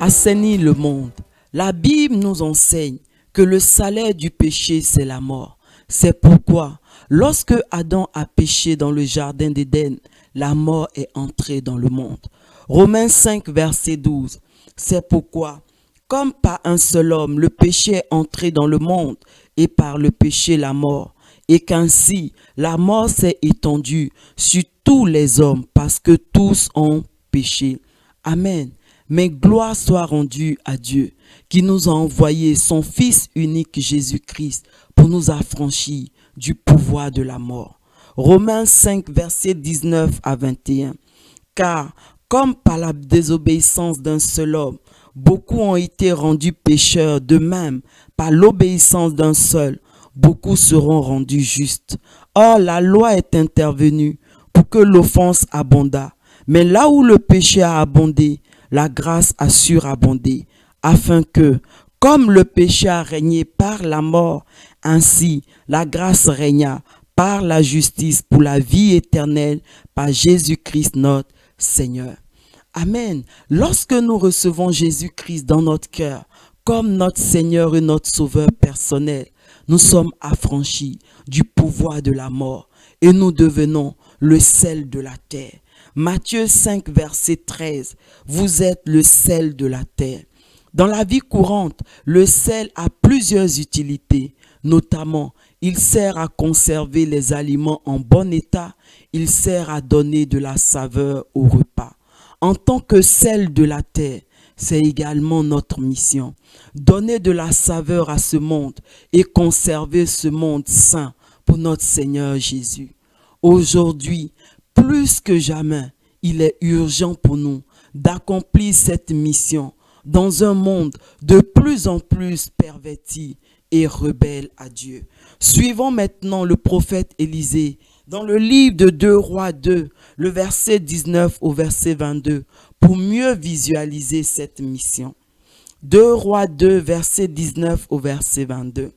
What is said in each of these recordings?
assainit le monde. La Bible nous enseigne que le salaire du péché, c'est la mort. C'est pourquoi, lorsque Adam a péché dans le jardin d'Éden, la mort est entrée dans le monde. Romains 5, verset 12. C'est pourquoi, comme par un seul homme, le péché est entré dans le monde, et par le péché la mort, et qu'ainsi la mort s'est étendue sur tous les hommes, parce que tous ont péché. Amen. Mais gloire soit rendue à Dieu, qui nous a envoyé son Fils unique Jésus-Christ pour nous affranchir du pouvoir de la mort. Romains 5, versets 19 à 21. Car, comme par la désobéissance d'un seul homme, beaucoup ont été rendus pécheurs, de même, par l'obéissance d'un seul, beaucoup seront rendus justes. Or, la loi est intervenue pour que l'offense abondât. Mais là où le péché a abondé, la grâce a surabondé, afin que, comme le péché a régné par la mort, ainsi la grâce régna par la justice pour la vie éternelle, par Jésus-Christ notre Seigneur. Amen. Lorsque nous recevons Jésus-Christ dans notre cœur, comme notre Seigneur et notre Sauveur personnel, nous sommes affranchis du pouvoir de la mort et nous devenons le sel de la terre. Matthieu 5, verset 13. Vous êtes le sel de la terre. Dans la vie courante, le sel a plusieurs utilités. Notamment, il sert à conserver les aliments en bon état. Il sert à donner de la saveur au repas. En tant que sel de la terre, c'est également notre mission. Donner de la saveur à ce monde et conserver ce monde saint pour notre Seigneur Jésus. Aujourd'hui, plus que jamais, il est urgent pour nous d'accomplir cette mission dans un monde de plus en plus perverti et rebelle à Dieu. Suivons maintenant le prophète Élisée dans le livre de 2 Rois 2, le verset 19 au verset 22, pour mieux visualiser cette mission. 2 Rois 2, verset 19 au verset 22.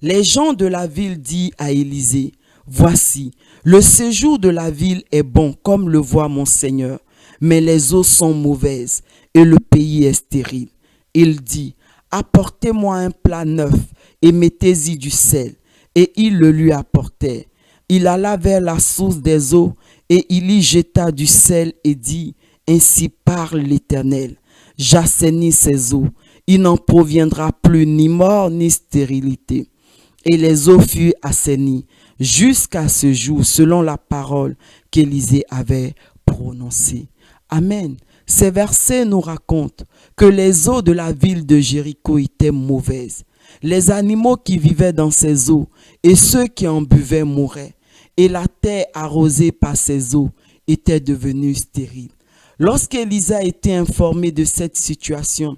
Les gens de la ville dirent à Élisée, « Voici, le séjour de la ville est bon, comme le voit mon Seigneur, mais les eaux sont mauvaises et le pays est stérile. » Il dit, « Apportez-moi un plat neuf et mettez-y du sel. » Et ils le lui apportèrent. Il alla vers la source des eaux et il y jeta du sel et dit, « Ainsi parle l'Éternel, j'assainis ces eaux. Il n'en proviendra plus ni mort ni stérilité. » Et les eaux furent assainies jusqu'à ce jour, selon la parole qu'Élisée avait prononcée. Amen. Ces versets nous racontent que les eaux de la ville de Jéricho étaient mauvaises. Les animaux qui vivaient dans ces eaux et ceux qui en buvaient mouraient. Et la terre arrosée par ces eaux était devenue stérile. Lorsqu'Élisée a été informé de cette situation,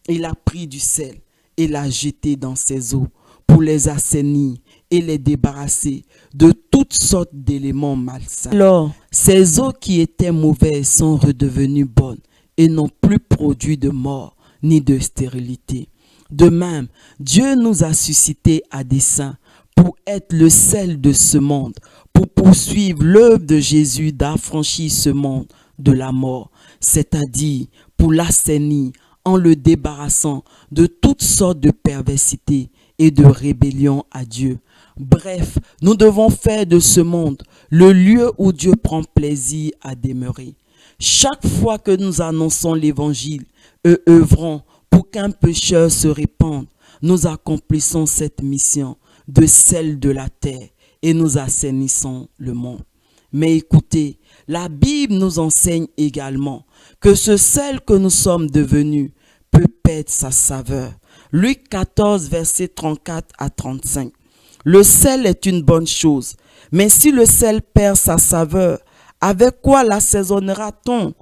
il a pris du sel et l'a jeté dans ces eaux pour les assainir et les débarrasser de toutes sortes d'éléments malsains. Alors, ces eaux qui étaient mauvaises sont redevenues bonnes et n'ont plus produit de mort ni de stérilité. De même, Dieu nous a suscités à dessein pour être le sel de ce monde, pour poursuivre l'œuvre de Jésus d'affranchir ce monde de la mort, c'est-à-dire pour l'assainir en le débarrassant de toutes sortes de perversités et de rébellion à Dieu. Bref, nous devons faire de ce monde le lieu où Dieu prend plaisir à demeurer. Chaque fois que nous annonçons l'évangile et œuvrons pour qu'un pécheur se répande, nous accomplissons cette mission de sel de la terre et nous assainissons le monde. Mais écoutez, la Bible nous enseigne également que ce sel que nous sommes devenus peut perdre sa saveur. Luc 14, versets 34 à 35. Le sel est une bonne chose, mais si le sel perd sa saveur, avec quoi l'assaisonnera-t-on?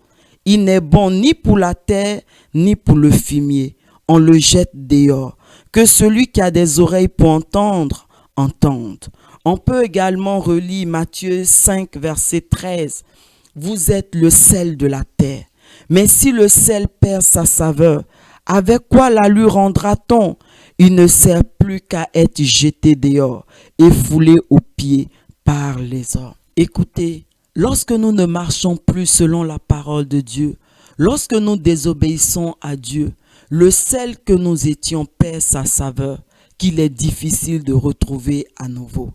Il n'est bon ni pour la terre, ni pour le fumier. On le jette dehors. Que celui qui a des oreilles pour entendre, entende. On peut également relire Matthieu 5, verset 13. Vous êtes le sel de la terre. Mais si le sel perd sa saveur, avec quoi la lui rendra-t-on? Il ne sert plus qu'à être jeté dehors et foulé aux pieds par les hommes. Écoutez, lorsque nous ne marchons plus selon la parole de Dieu, lorsque nous désobéissons à Dieu, Le sel que nous étions perd sa saveur, qu'il est difficile de retrouver à nouveau.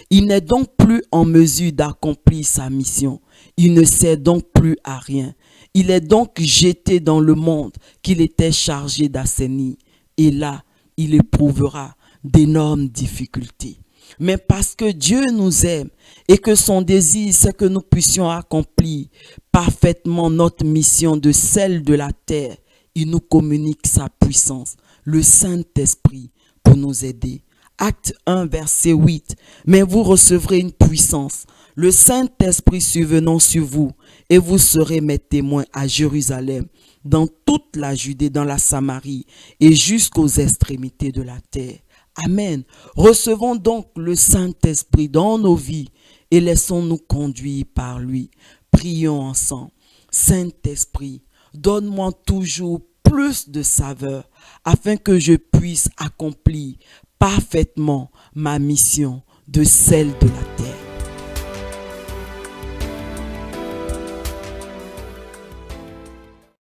Il n'est donc plus en mesure d'accomplir sa mission. Il ne sert donc plus à rien. Il est donc jeté dans le monde qu'il était chargé d'assainir. Et là, il éprouvera d'énormes difficultés. Mais parce que Dieu nous aime et que son désir, c'est que nous puissions accomplir parfaitement notre mission de celle de la terre, il nous communique sa puissance, le Saint-Esprit, pour nous aider. Acte 1, verset 8. Mais vous recevrez une puissance, le Saint-Esprit survenant sur vous, et vous serez mes témoins à Jérusalem, dans toute la Judée, dans la Samarie, et jusqu'aux extrémités de la terre. Amen. Recevons donc le Saint-Esprit dans nos vies et laissons-nous conduire par lui. Prions ensemble. Saint-Esprit, donne-moi toujours plus de saveur afin que je puisse accomplir parfaitement ma mission de celle de la terre.